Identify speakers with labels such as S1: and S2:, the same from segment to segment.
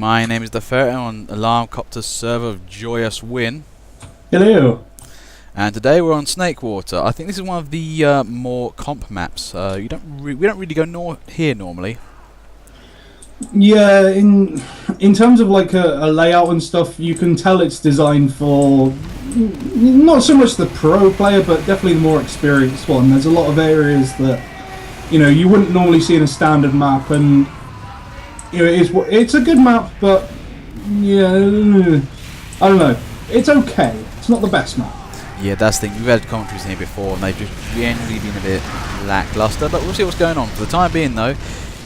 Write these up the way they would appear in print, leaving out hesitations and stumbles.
S1: My name is the Ferret on Alarm Copter's server of Joyous Win.
S2: Hello.
S1: And today we're on Snakewater. I think this is one of the more comp maps. We don't really go here normally.
S2: Yeah, in terms of like a layout and stuff, you can tell it's designed for not so much the pro player, but definitely the more experienced one. There's a lot of areas that you wouldn't normally see in a standard map, and it's a good map, but yeah, I don't know. It's okay. It's not the best map.
S1: Yeah, that's the thing. We've had commentaries in here before, and they've just generally been a bit lackluster. But we'll see what's going on. For the time being, though,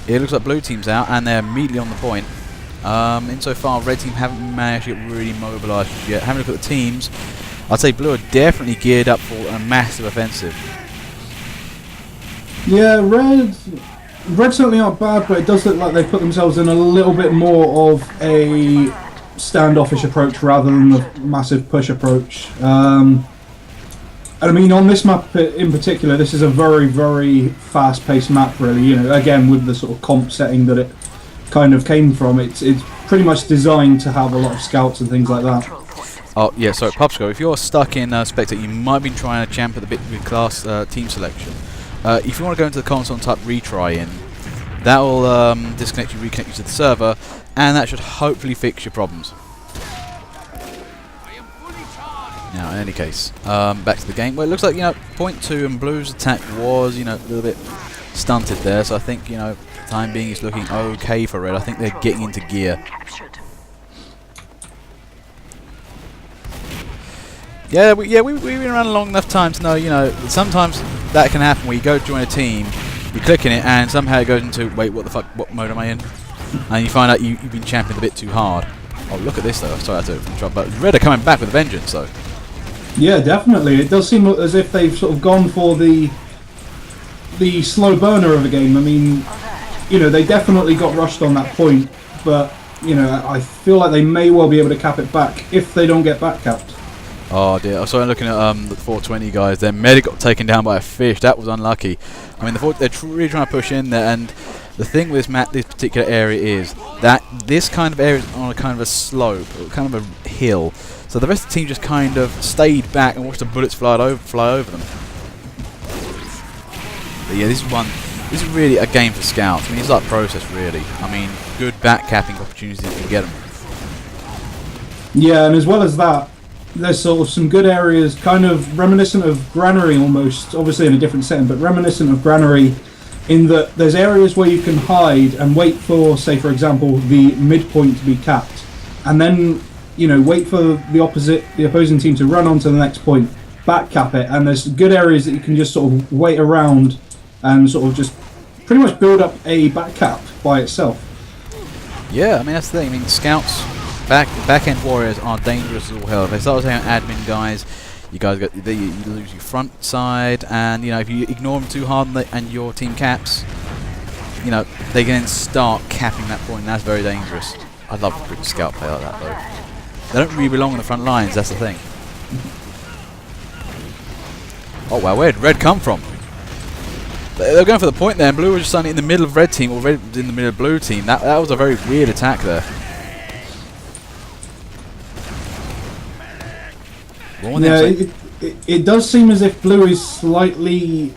S1: it looks like blue team's out, and they're immediately on the point. Insofar, red team haven't managed to get really mobilised yet. Having a look at the teams, I'd say blue are definitely geared up for a massive offensive.
S2: Yeah, red certainly aren't bad, but it does look like they've put themselves in a little bit more of a standoffish approach rather than the massive push approach. I mean, on this map in particular, this is a very, very fast-paced map, really. Again, with the sort of comp setting that it kind of came from, it's pretty much designed to have a lot of scouts and things like that.
S1: Oh, yeah, sorry, Pubsco, if you're stuck in Spectre, you might have been trying to champ at the bit with class team selection. If you want to go into the console and type retry in, that will disconnect you, reconnect you to the server, and that should hopefully fix your problems. Now, in any case, back to the game. Well, it looks like, point 2 and blue's attack was, a little bit stunted there. So I think, for the time being, it's looking okay for red. I think they're getting into gear. Yeah, we've been around long enough time to know, sometimes that can happen where you go join a team, you click in it, and somehow it goes into, wait, what the fuck, what mode am I in? And you find out you've been champing a bit too hard. Oh, look at this, though. Sorry, I had to interrupt, but red are coming back with a vengeance, though.
S2: Yeah, definitely. It does seem as if they've sort of gone for the slow burner of the game. I mean, they definitely got rushed on that point, but, I feel like they may well be able to cap it back if they don't get back capped.
S1: Oh dear, so I'm looking at the 420 guys. Their medic got taken down by a fish. That was unlucky. I mean, they're really trying to push in there, and the thing with this particular area is that this kind of area is on a kind of a slope, or kind of a hill. So the rest of the team just kind of stayed back and watched the bullets fly over them. But yeah, this is really a game for scouts. I mean, it's like process, really. I mean, good back capping opportunities if you can get them.
S2: Yeah, and as well as that, there's sort of some good areas, kind of reminiscent of Granary almost, obviously in a different setting, but reminiscent of Granary in that there's areas where you can hide and wait for, say for example, the midpoint to be capped, and then wait for the opposing team to run on to the next point, back cap it, and there's good areas that you can just sort of wait around and sort of just pretty much build up a back cap by itself.
S1: Yeah, I mean that's the thing. I mean scouts, back-end warriors are dangerous as all hell. If they start saying admin guys, you lose your front side, and if you ignore them too hard and your team caps, they can then start capping that point, and that's very dangerous. I'd love to scout play like that though. They don't really belong on the front lines, that's the thing. Oh wow, where did red come from? They were going for the point there, and blue was just suddenly in the middle of red team, or red was in the middle of blue team. That was a very weird attack there.
S2: Yeah, it does seem as if blue is slightly,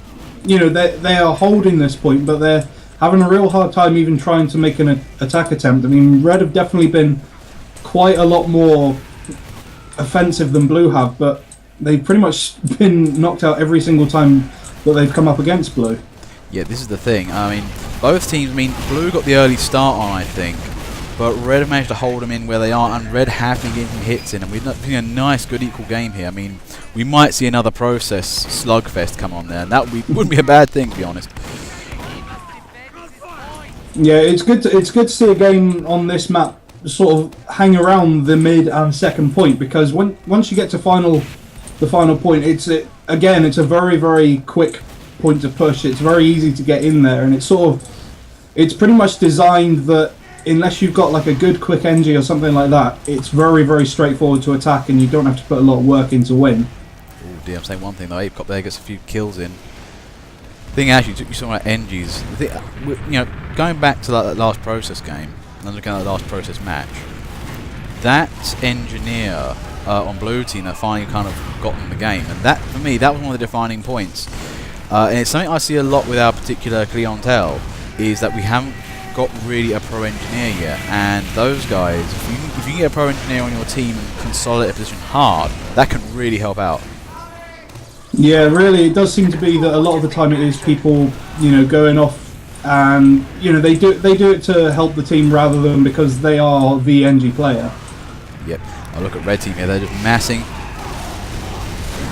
S2: they are holding this point, but they're having a real hard time even trying to make an attack attempt. I mean, red have definitely been quite a lot more offensive than blue have, but they've pretty much been knocked out every single time that they've come up against blue.
S1: Yeah, this is the thing. I mean, both teams, blue got the early start on, I think, but red have managed to hold them in where they are, and red have been getting hits in, and we've seen a nice, good, equal game here. I mean, we might see another process slugfest come on there, and that wouldn't be a bad thing, to be honest.
S2: Yeah, it's good to see a game on this map sort of hang around the mid and second point, because once you get to the final point, it's a very, very quick point to push. It's very easy to get in there, and it's pretty much designed that unless you've got like a good quick NG or something like that, it's very, very straightforward to attack, and you don't have to put a lot of work in to win.
S1: Oh dear, I'm saying one thing though. Apecop there gets a few kills in. The thing actually took you something like NGs. Going back to that last process game, and looking at the last process match, that engineer on blue team that finally kind of got them the game, and that for me that was one of the defining points. And it's something I see a lot with our particular clientele, is that we haven't got really a pro engineer yet, and those guys, if you can get a pro engineer on your team and consolidate a position hard, that can really help out.
S2: Yeah, really, it does seem to be that a lot of the time it is people, going off, and they do it to help the team rather than because they are the NG player.
S1: Yep. I look at red team here; they're just massing.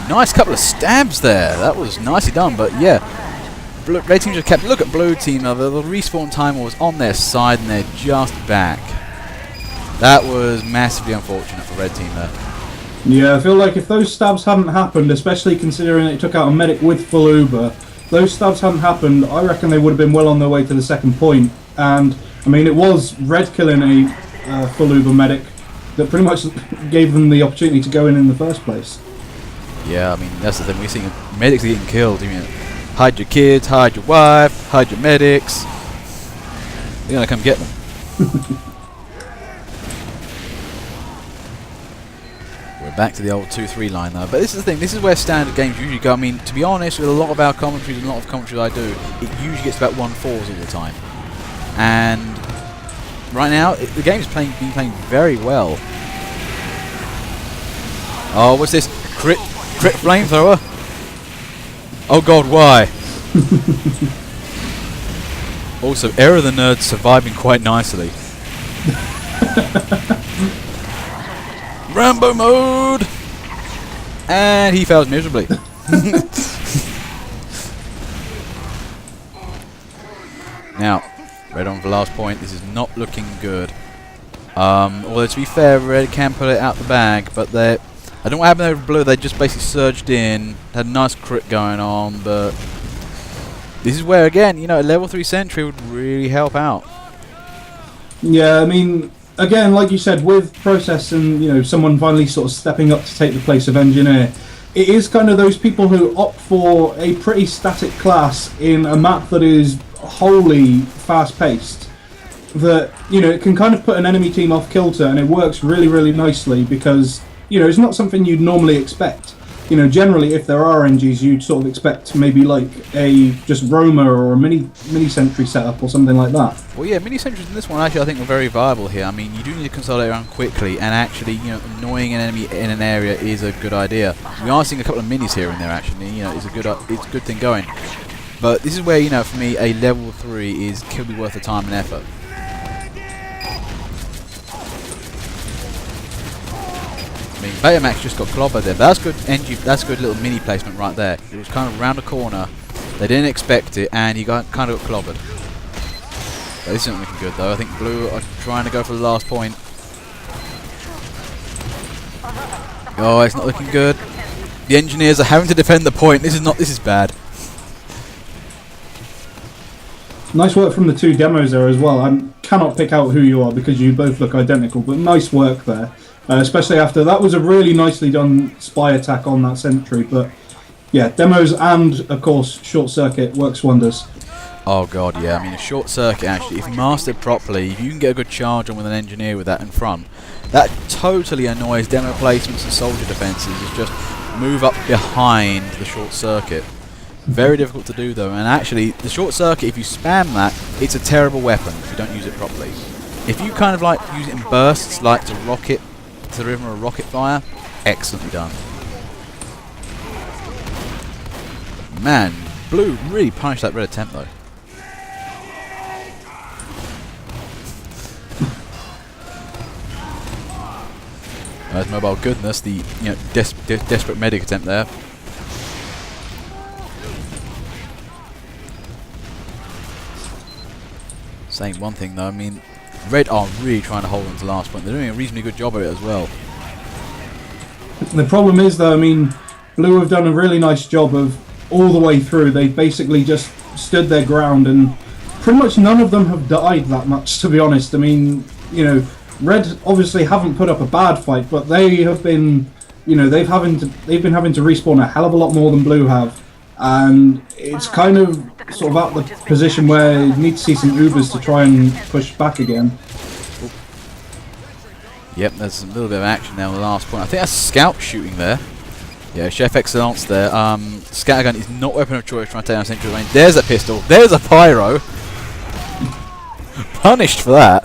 S1: Nice couple of stabs there. That was nicely done, but yeah, red team just kept. Look at blue team. The respawn timer was on their side, and they're just back. That was massively unfortunate for red team there.
S2: Yeah, I feel like if those stabs hadn't happened, especially considering it took out a medic with full Uber, those stabs hadn't happened, I reckon they would have been well on their way to the second point. And, I mean, it was red killing a full Uber medic that pretty much gave them the opportunity to go in the first place.
S1: Yeah, I mean, that's the thing. We're seeing medics getting killed. Hide your kids, hide your wife, hide your medics. They're going to come get them. Back to the old 2-3 line though, but this is the thing, this is where standard games usually go. I mean, to be honest, with a lot of our commentaries and a lot of commentaries I do, it usually gets about 1-4s all the time. And right now, the game's been playing very well. Oh, what's this? Crit flamethrower? Oh god, why? Also, Error the Nerd surviving quite nicely. Rambo mode! And he fails miserably. Now, red on for last point. This is not looking good. Although to be fair, red can put it out the bag, but I don't know what happened over blue. They just basically surged in, had a nice crit going on, but this is where, again, a level 3 sentry would really help out.
S2: Yeah, I mean, again, like you said, with process and someone finally sort of stepping up to take the place of engineer, it is kind of those people who opt for a pretty static class in a map that is wholly fast-paced, that it can kind of put an enemy team off kilter, and it works really, really nicely because it's not something you'd normally expect. Generally, if there are NGs, you'd sort of expect maybe like a just roamer or a mini sentry setup or something like that.
S1: Well, yeah, mini sentries in this one actually I think are very viable here. I mean, you do need to consolidate around quickly, and actually, annoying an enemy in an area is a good idea. We are seeing a couple of minis here and there actually. It's a good thing going. But this is where for me a level 3 could be worth the time and effort. I mean, Betamax just got clobbered there. That's good. That's good little mini placement right there. It was kind of round the corner. They didn't expect it, and he kind of got clobbered. But this isn't looking good though. I think blue are trying to go for the last point. Oh, it's not looking good. The engineers are having to defend the point. This is bad.
S2: Nice work from the two demos there as well. I cannot pick out who you are because you both look identical, but nice work there. Especially after that was a really nicely done spy attack on that sentry, but yeah, demos and of course short circuit works wonders.
S1: Oh god, yeah. I mean, a short circuit actually, if mastered properly, if you can get a good charge on with an engineer with that in front, that totally annoys demo placements and soldier defenses. Is just move up behind the short circuit. Very difficult to do though, and actually the short circuit, if you spam that, it's a terrible weapon if you don't use it properly. If you kind of like use it in bursts, like to rocket to the rhythm of a rocket fire, excellently done. Man, blue really punished that red attempt though. There's mobile goodness, the desperate medic attempt there. Saying one thing though, I mean, red are really trying to hold on to the last point. They're doing a reasonably good job of it as well.
S2: The problem is though, I mean, blue have done a really nice job of all the way through. They've basically just stood their ground, and pretty much none of them have died that much, to be honest. I mean, red obviously haven't put up a bad fight, but they have been, they've been having to respawn a hell of a lot more than blue have. And it's kind of sort of at the position where you need to see some Ubers to try and push back again.
S1: Yep, there's a little bit of action there on the last point. I think that's Scout shooting there. Yeah, Chef Excellence there. Scattergun is not weapon of choice trying to take down Sentry Lane. There's a pistol. There's a pyro. Punished for that.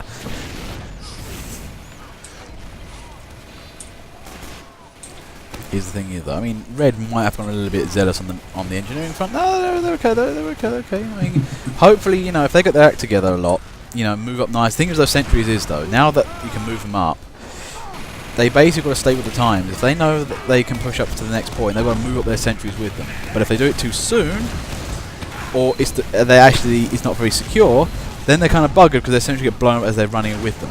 S1: Here's the thing, though. I mean, Red might have gone a little bit zealous on the engineering front. No, they're okay. They're okay. I mean, hopefully, you know, if they get their act together a lot, you know, move up nice. The thing with those sentries is, though, now that you can move them up, they basically got to stay with the times. If they know that they can push up to the next point, they've got to move up their sentries with them. But if they do it too soon, or it's not very secure, then they're kind of buggered because their sentries get blown up as they're running it with them.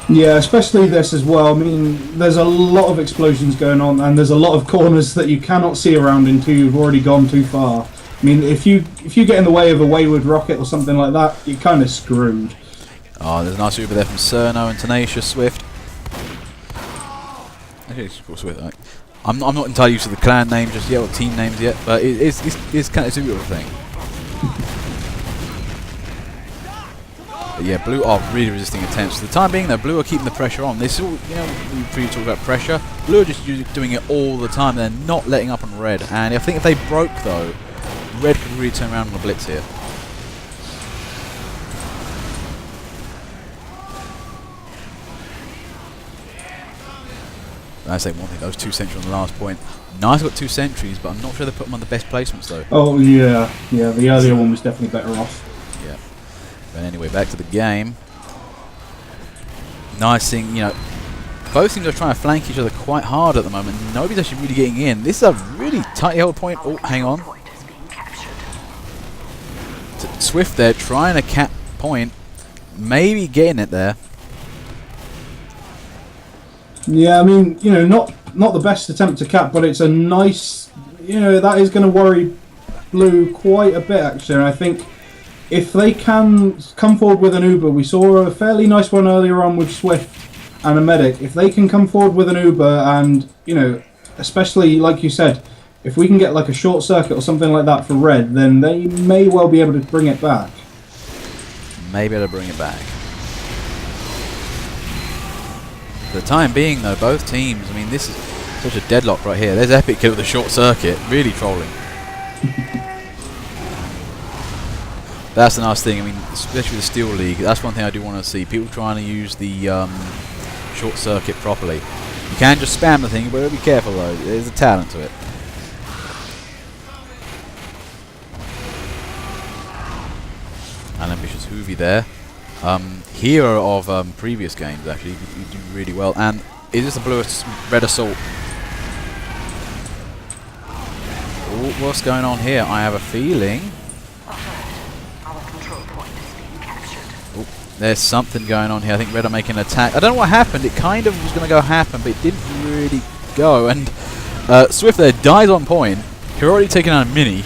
S2: Yeah, especially this as well. I mean, there's a lot of explosions going on, and there's a lot of corners that you cannot see around until you've already gone too far. I mean, if you get in the way of a wayward rocket or something like that, you're kind of screwed.
S1: Oh, there's a nice Uber there from Cerno and Tenacious Swift. Actually, it's called Swift. I'm not entirely used to the clan names just yet, or team names yet, but it's kind of a beautiful thing. But yeah, Blue are really resisting attempts. For the time being, though, Blue are keeping the pressure on. This all, you know, we previously talked about pressure. Blue are just doing it all the time. They're not letting up on Red, and I think if they broke though, Red could really turn around on the blitz here. I say one thing, those two sentries on the last point. Nice got two sentries, but I'm not sure they put them on the best placements though.
S2: Oh yeah, the earlier one was definitely better off.
S1: Yeah. But anyway, back to the game. Nice thing, you know, both teams are trying to flank each other quite hard at the moment. Nobody's actually really getting in. This is a really tightly held point. Oh, hang on. Swift there, trying to cap point. Maybe getting it there.
S2: Yeah, I mean, you know, not the best attempt to cap, but it's a nice, you know, that is going to worry Blue quite a bit actually. And I think if they can come forward with an Uber, we saw a fairly nice one earlier on with Swift and a medic. If they can come forward with an Uber and, you know, especially like you said, if we can get like a short circuit or something like that for Red, then they may well be able to bring it back.
S1: Maybe able to bring it back. For the time being, though, both teams, I mean, this is such a deadlock right here. There's Epic Kill with the short circuit, really trolling. That's the nice thing, I mean, especially with the Steel League, that's one thing I do want to see. People trying to use the short circuit properly. You can just spam the thing, but be careful though, there's a talent to it. An ambitious Hoovy there. Hero of previous games, actually. You do really well. And is this a blue red assault? Ooh, what's going on here? I have a feeling. Ooh, there's something going on here. I think Red are making an attack. I don't know what happened. It kind of was going to go happen, but it didn't really go. And Swift there dies on point. He's already taken out a mini.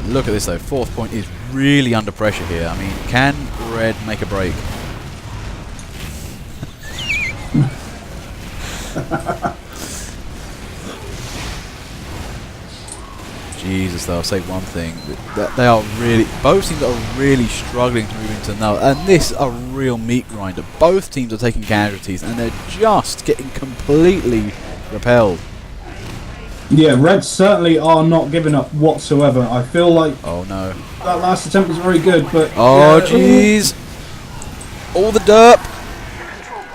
S1: Look at this though, fourth point is really under pressure here. I mean, can Red make a break? Jesus though, I'll say one thing. That they are really, both teams are really struggling to move into another. And this is a real meat grinder. Both teams are taking casualties and they're just getting completely repelled.
S2: Yeah, Reds certainly are not giving up whatsoever. I feel like
S1: oh no,
S2: that last attempt was very good, but
S1: oh jeez, all the derp.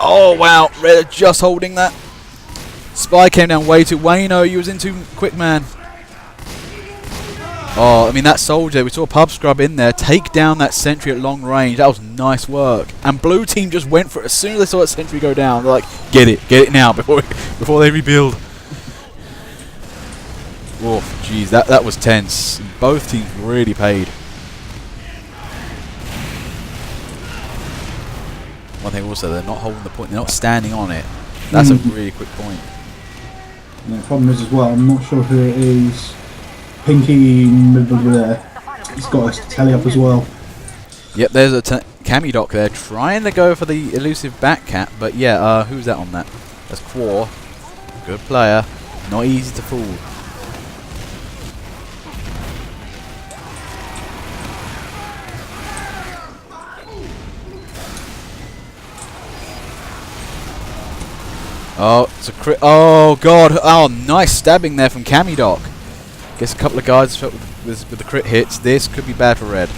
S1: Oh wow, Red are just holding that. Spy came down way too. Wayno, you was in too quick, man. Oh, I mean that soldier. We saw a pub scrub in there take down that sentry at long range. That was nice work. And blue team just went for it as soon as they saw that sentry go down. They're like, get it now before they rebuild. Oh, jeez, that was tense. Both teams really paid. One thing also, they're not holding the point. They're not standing on it. That's a really quick point.
S2: Yeah, the problem is as well, I'm not sure who it is. Pinky middle there. He's got a telly up as well.
S1: Yep, there's a Camidoc there trying to go for the elusive back cap. But yeah, who's that on that? That's Quor. Good player. Not easy to fool. Oh, it's a crit. Oh god. Oh, nice stabbing there from Camidoc. Gets a couple of guys with the crit hits. This could be bad for red.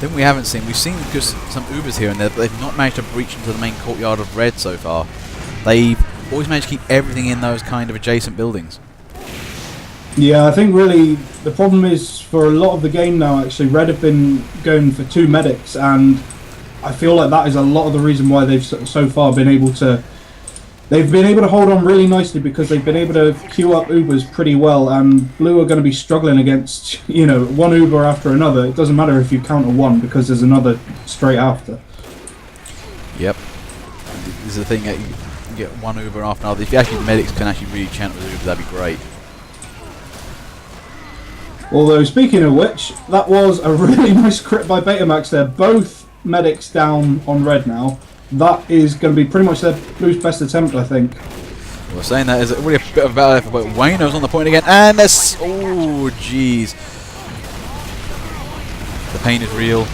S1: Then we haven't seen. We've seen just some Ubers here and there, but they've not managed to breach into the main courtyard of red so far. They've always managed to keep everything in those kind of adjacent buildings.
S2: Yeah, I think really the problem is for a lot of the game now, actually, red have been going for 2 medics, and I feel like that is a lot of the reason why they've so far been able to... They've been able to hold on really nicely because they've been able to queue up Ubers pretty well, and blue are going to be struggling against, you know, one Uber after another. It doesn't matter if you counter one because there's another straight after.
S1: Yep. This is the thing, that you get one Uber after another. If actually medics can actually really chant with Ubers, that'd be great.
S2: Although, speaking of which, that was a really nice crit by Betamax there. Both medics down on red now. That is going to be pretty much their blue's best attempt, I think.
S1: Well, saying that is really a bit of a battle effort, but Wayno's on the point again, and there's... Oh, jeez. The pain is real.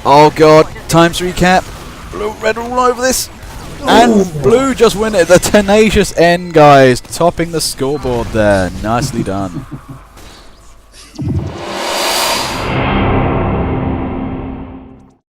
S1: Oh, God. Times recap. Blue, red all over this. And blue just win it. The tenacious end, guys. Topping the scoreboard there. Nicely done.